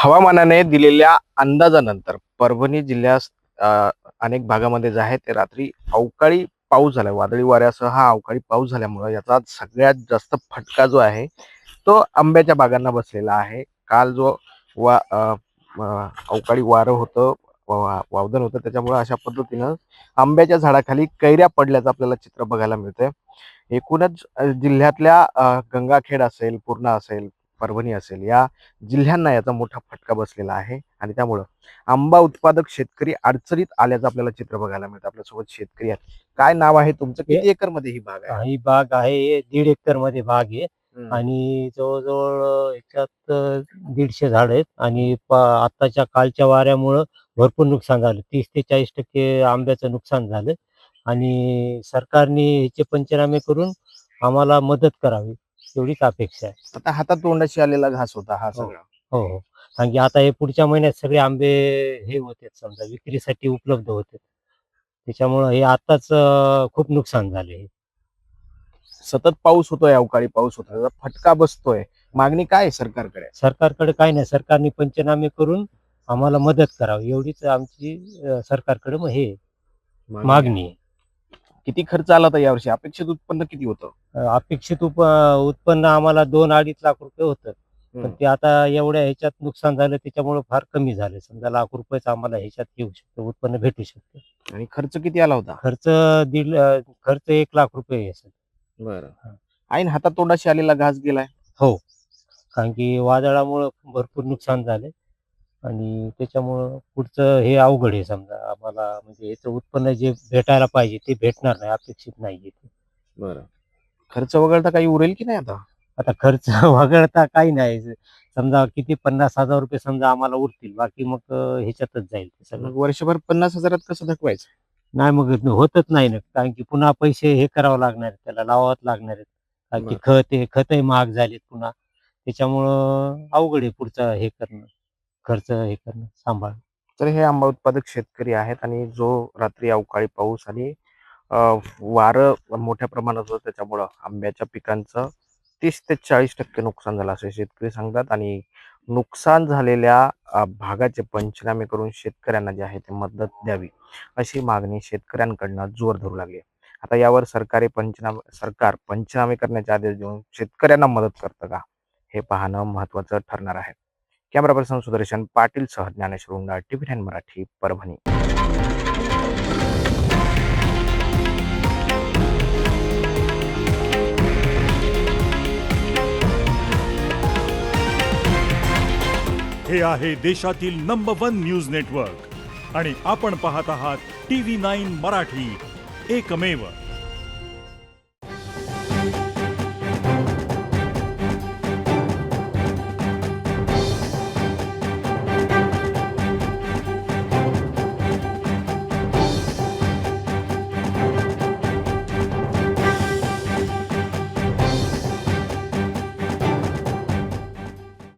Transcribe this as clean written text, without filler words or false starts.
हवामानाने दिलेल्या अंदाजानंतर परभणी जिल्ह्यात अनेक भागामध्ये जे आहे ते रात्री अवकाळी पाऊस झाला. वादळी वाऱ्यासह हा अवकाळी पाऊस झाल्यामुळे याचा सगळ्यात जास्त फटका जो आहे तो आंब्याच्या बागांना बसलेला आहे. काल जो वा अवकाळी वारं होतं, वावदन होतं, त्याच्यामुळे अशा पद्धतीनं आंब्याच्या झाडाखाली कैऱ्या पडल्याचं आपल्याला चित्र बघायला मिळतंय. एकूणच जिल्ह्यातल्या गंगाखेड असेल, पूर्णा असेल, परभणी असेल, या जिल्ह्यांना याचा मोठा फटका बसलेला आहे आणि त्यामुळं आंबा उत्पादक शेतकरी अडचणीत आल्याचं आपल्याला चित्र बघायला मिळतं. आपल्यासोबत शेतकरी आहेत. काय नाव आहे तुमचं? किती एकर मध्ये ही बाग आहे? ही बाग आहे 1.5 एकर मध्ये बाग आहे हम्म. आणि जवळजवळ याच्यात 150 झाड आहेत आणि आताच्या कालच्या वाऱ्यामुळं भरपूर नुकसान झालं. 30 ते 40% आंब्याचं नुकसान झालं आणि सरकारने ह्याचे पंचनामे करून आम्हाला मदत करावी एवढीच अपेक्षा आहे. आता हातात तोंडाशी आलेला घास होता हा हो. सगळा. हो, हो. कारण की आता हे पुढच्या महिन्यात सगळे आंबे हे होते समजा विक्रीसाठी उपलब्ध होते. त्याच्यामुळं हे आताच खूप नुकसान झाले. सतत पाऊस होतोय, अवकाळी पाऊस होतोय, त्याचा फटका बसतोय. मागणी काय आहे सरकारकडे? सरकारकडे काही नाही. सरकारने पंचनामे करून आम्हाला मदत करावी एवढीच आमची सरकारकडे हे मागणी आहे. किती खर्च आला होता यावर्षी? अपेक्षित उत्पन्न किती होतं? अपेक्षित उत्पन्न आम्हाला 2-2.5 लाख रुपये होतं. पण ते आता एवढ्या ह्याच्यात नुकसान झालं त्याच्यामुळे फार कमी झालं. समजा लाख रुपयेच आम्हाला ह्याच्यात येऊ शकतं, उत्पन्न भेटू शकतं. आणि खर्च किती आला होता? खर्च 1 लाख रुपये असेल. बरं. हां. ऐन हातात तोंडाशी आलेला घास गेलाय. हो. कारण की वादळामुळं भरपूर नुकसान झाले आणि त्याच्यामुळं पुढचं हे अवघड आहे समजा आम्हाला म्हणजे याचं उत्पन्न जे भेटायला पाहिजे ते भेटणार नाही, अपेक्षित नाहीये ते. बरं. खर्च वगळता काही उरेल की नाही आता? आता खर्च वगळता काही नाही. समजा किती 50,000 रुपये समजा आम्हाला उरतील. बाकी मग ह्याच्यातच जाईल ते सगळं. मग वर्षभर 50,000त कसं धकवायचं? नाही मग होतच नाही ना. कारण की पुन्हा पैसे हे करावं लागणार आहेत, त्याला लावावंच लागणार आहेत. कारण की खतही महाग झालेत पुन्हा. त्याच्यामुळं अवघड आहे पुढचं हे करणं, खर्च हे करणं, सांभाळणं. तर हे आंबा उत्पादक शेतकरी आहेत आणि जो रात्री अवकाळी पाऊस आणि वारं मोठ्या प्रमाणात होतं त्याच्यामुळं आंब्याच्या पिकांचं 30 ते 40% नुकसान झालं असे शेतकरी सांगतात. आणि नुकसान झालेल्या भागाचे पंचनामे करून शेतकऱ्यांना जे आहे ते मदत द्यावी अशी मागणी शेतकऱ्यांकडनं जोर धरू लागली. आता यावर सरकार पंचनामे करण्याचे आदेश देऊन शेतकऱ्यांना मदत करतं का, हे पाहणं महत्त्वाचं ठरणार आहे. कॅमेरा पर्सन सुदर्शन पाटील सह ज्ञानेश्वर उंडाळ, TV9 मराठी, परभणी. हे आहे देशातील नंबर 1 न्यूज नेटवर्क आणि आपण पाहत आहात TV9 मराठी, एकमेव.